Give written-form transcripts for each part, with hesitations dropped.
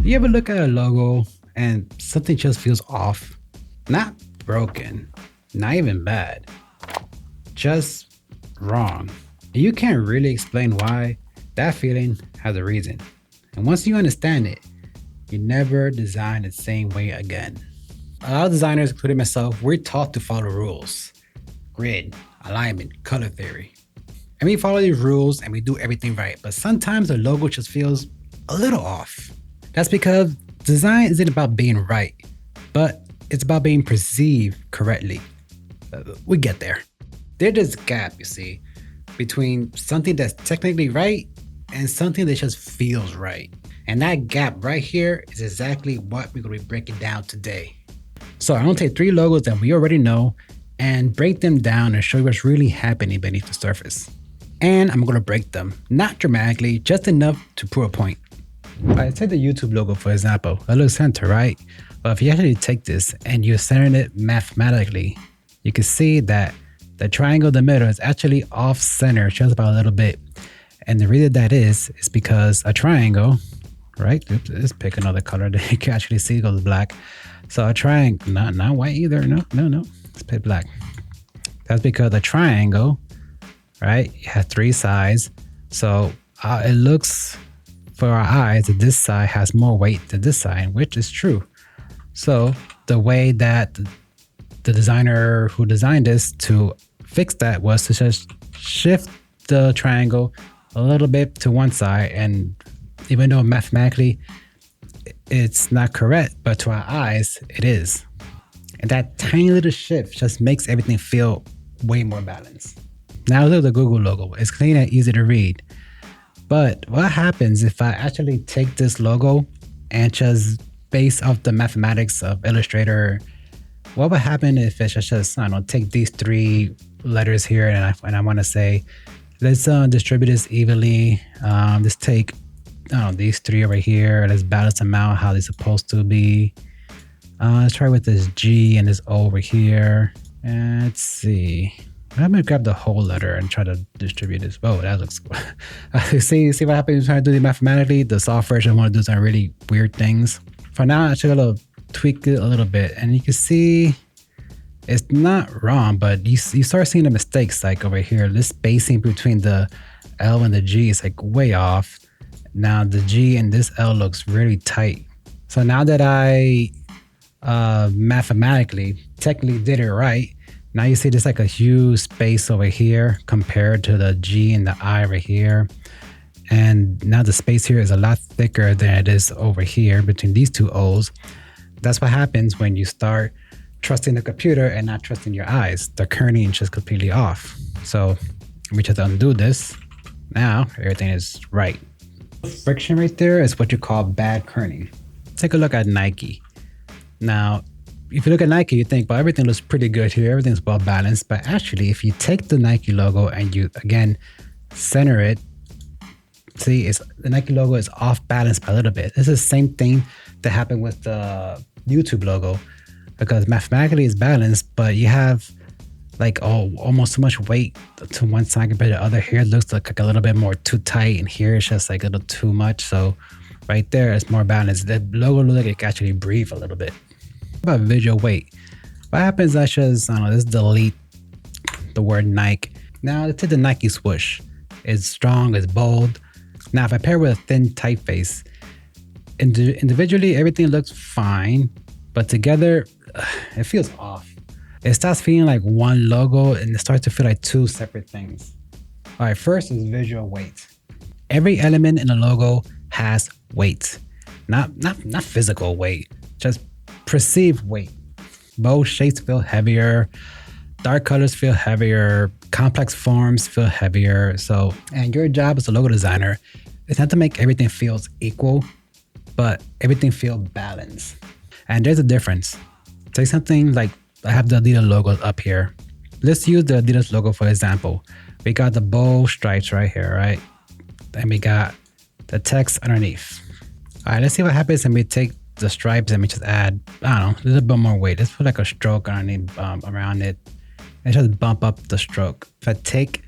You ever look at a logo and something just feels off? Not broken, not even bad, just wrong. And you can't really explain why. That feeling has a reason. And once you understand it, you never design the same way again. A lot of designers, including myself, we're taught to follow rules: grid, alignment, color theory. And we follow these rules and we do everything right. But sometimes the logo just feels a little off. That's because design isn't about being right, but it's about being perceived correctly. We get there. There's this gap, you see, between something that's technically right and something that just feels right. And that gap right here is exactly what we're going to be breaking down today. So I'm going to take 3 logos that we already know and break them down and show you what's really happening beneath the surface. And I'm going to break them, not dramatically, just enough to prove a point. I take the YouTube logo, for example. It looks center, right? But if you actually take this and you center it mathematically, you can see that the triangle in the middle is actually off center just about a little bit. And the reason that is because a triangle, right? Oops, let's pick another color that you can actually see. It goes black. So a triangle, not white either. No. Let's pick black. That's because the triangle, right? It has 3 sides. So it looks for our eyes that this side has more weight than this side, which is true. So the way that the designer who designed this to fix that was to just shift the triangle a little bit to one side. And even though mathematically it's not correct, but to our eyes, it is. And that tiny little shift just makes everything feel way more balanced. Now look at the Google logo. It's clean and easy to read. But what happens if I actually take this logo and just base off the mathematics of Illustrator? What would happen if it's just I don't know, take these 3 letters here and I want to say, let's distribute this evenly. Let's take these 3 over here. Let's balance them out how they're supposed to be. Let's try with this G and this O over here. And let's see. I'm gonna grab the whole letter and try to distribute this. Oh, that looks cool. see what happens when you try to do it mathematically? The software just want to do some really weird things. For now, I should have tweak it a little bit, and you can see it's not wrong, but you start seeing the mistakes like over here. This spacing between the L and the G is like way off. Now the G and this L looks really tight. So now that I mathematically, technically did it right, now you see there's like a huge space over here compared to the G and the I over here. And now the space here is a lot thicker than it is over here between these 2 O's. That's what happens when you start trusting the computer and not trusting your eyes. The kerning is just completely off. So let me just undo this. Now everything is right. Friction right there is what you call bad kerning. Take a look at Nike. Now, if you look at Nike, you think, well, everything looks pretty good here. Everything's well balanced. But actually, if you take the Nike logo and you, again, center it, see, the Nike logo is off balance by a little bit. This is the same thing that happened with the YouTube logo, because mathematically it's balanced, but you have like almost too much weight to one side compared to the other. Here it looks like a little bit more too tight, and here it's just like a little too much. So right there, it's more balanced. The logo looks like it can actually breathe a little bit. About visual weight, what happens? I just let's delete the word Nike. Now let's take the Nike swoosh. It's strong, it's bold. Now if I pair it with a thin typeface, individually everything looks fine, but together it feels off. It starts feeling like one logo and it starts to feel like 2 separate things. All right, first is visual weight. Every element in a logo has weight, not physical weight, just perceived weight. Bold shapes feel heavier, dark colors feel heavier, complex forms feel heavier. So, and your job as a logo designer is not to make everything feels equal, but everything feel balanced. And there's a difference. Take something like, I have the Adidas logo up here. Let's use the Adidas logo for example. We got the bold stripes right here, right? And we got the text underneath. All right, let's see what happens when we take the stripes and we just add, I don't know, a little bit more weight. Let's put like a stroke underneath around it and just bump up the stroke. If I take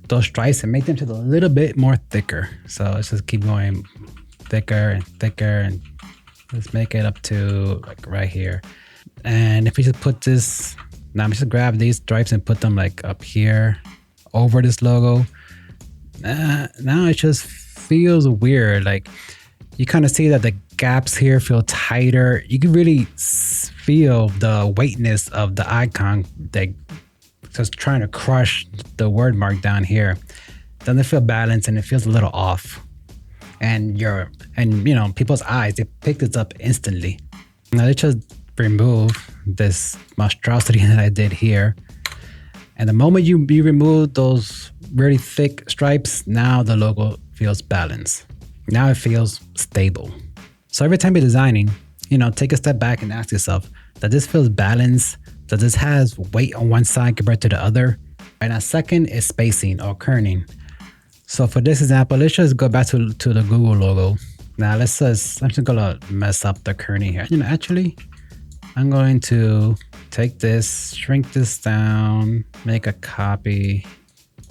those stripes and make them just a little bit more thicker. So let's just keep going thicker and thicker and Let's make it up to like right here. And if we just put this, now I'm just grab these stripes and put them like up here over this logo. Now it just feels weird. Like you kind of see that the gaps here feel tighter. You can really feel the weightness of the icon that just trying to crush the word mark down here. Doesn't feel balanced and it feels a little off. And people's eyes, they pick this up instantly. Now let's just remove this monstrosity that I did here. And the moment you remove those really thick stripes, now the logo feels balanced. Now it feels stable. So every time you're designing, take a step back and ask yourself, does this feel balanced? Does this has weight on one side compared to the other? And a second is spacing or kerning. So for this example, let's just go back to the Google logo. Now I'm just gonna mess up the kerning here. Actually, I'm going to take this, shrink this down, make a copy,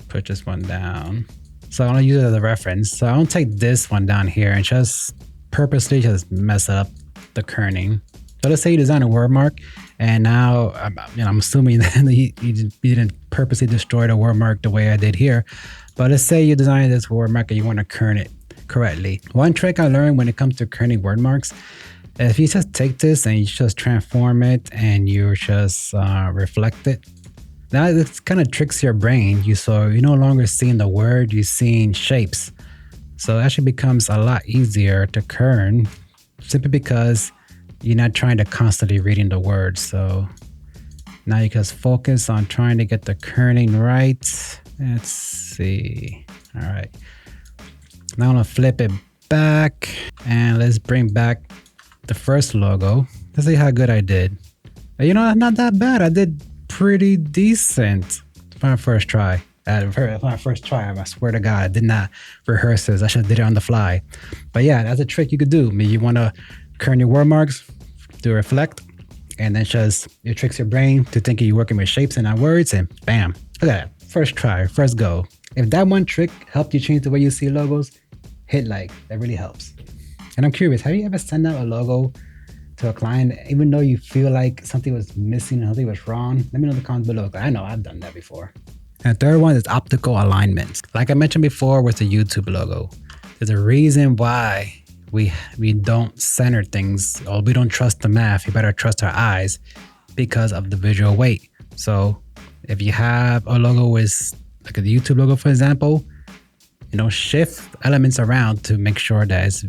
put this one down. So I'm gonna use it as a reference. So I'm gonna take this one down here and just purposely just mess up the kerning. So let's say you design a word mark, and now I'm assuming that you didn't purposely destroy the word mark the way I did here. But let's say you design this word mark and you want to kern it correctly. One trick I learned when it comes to kerning word marks, if you just take this and you just transform it and you just reflect it, now this kind of tricks your brain. You're no longer seeing the word, you're seeing shapes. So it actually becomes a lot easier to kern simply because you're not trying to constantly reading the words. So now you just focus on trying to get the kerning right. Let's see. All right. Now I'm gonna flip it back and let's bring back the first logo. Let's see how good I did. Not that bad. I did pretty decent for my first try. I swear to God, I did not rehearse this. I should have did it on the fly. But yeah, that's a trick you could do. Maybe you want to kern your word marks, do reflect, and then it tricks your brain to thinking you're working with shapes and not words, and bam. Look at that. First try, first go. If that one trick helped you change the way you see logos, hit like. That really helps. And I'm curious, have you ever sent out a logo to a client, even though you feel like something was missing and something was wrong? Let me know in the comments below. I know I've done that before. And the third one is optical alignment. Like I mentioned before with the YouTube logo, there's a reason why we don't center things, or we don't trust the math. You better trust our eyes because of the visual weight. So if you have a logo with like a YouTube logo, for example, shift elements around to make sure that it's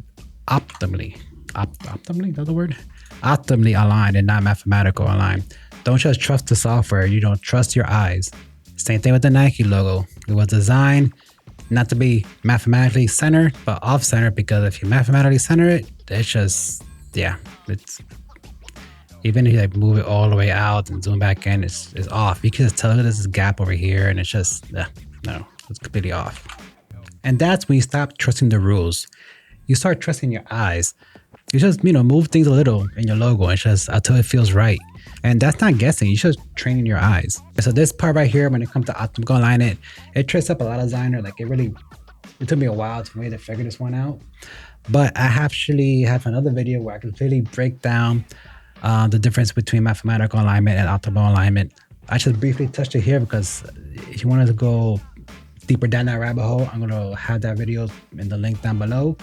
optimally, is that the word? Optimally aligned and not mathematical aligned. Don't just trust the software. You don't trust your eyes. Same thing with the Nike logo. It was designed not to be mathematically centered, but off-center, because if you mathematically center it, it's just, it's, even if you like move it all the way out and zoom back in, it's off. You can just tell there's this gap over here and it's just, no, it's completely off. And that's when you stop trusting the rules. You start trusting your eyes. You just, move things a little in your logo and just until it feels right. And that's not guessing. You're just training your eyes. So this part right here, when it comes to optical alignment, it trips up a lot of designers. Like it took me a while for me to figure this one out. But I actually have another video where I completely break down the difference between mathematical alignment and optical alignment. I just briefly touched it here because if you wanted to go deeper down that rabbit hole, I'm going to have that video in the link down below.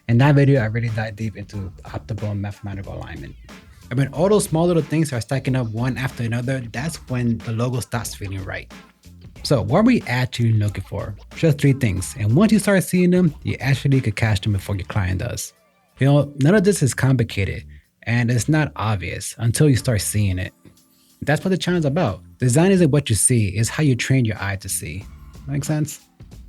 In that video, I really dive deep into optical and mathematical alignment. And when all those small little things are stacking up one after another, that's when the logo starts feeling right. So what are we actually looking for? Just 3 things. And once you start seeing them, you actually could catch them before your client does. None of this is complicated and it's not obvious until you start seeing it. That's what the channel is about. Design isn't what you see, it's how you train your eye to see. Make sense?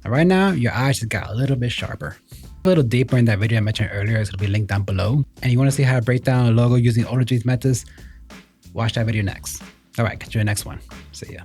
And right now, your eyes just got a little bit sharper. A little deeper in that video I mentioned earlier, it's going to be linked down below. And you want to see how to break down a logo using all of these methods? Watch that video next. All right, catch you in the next one. See ya.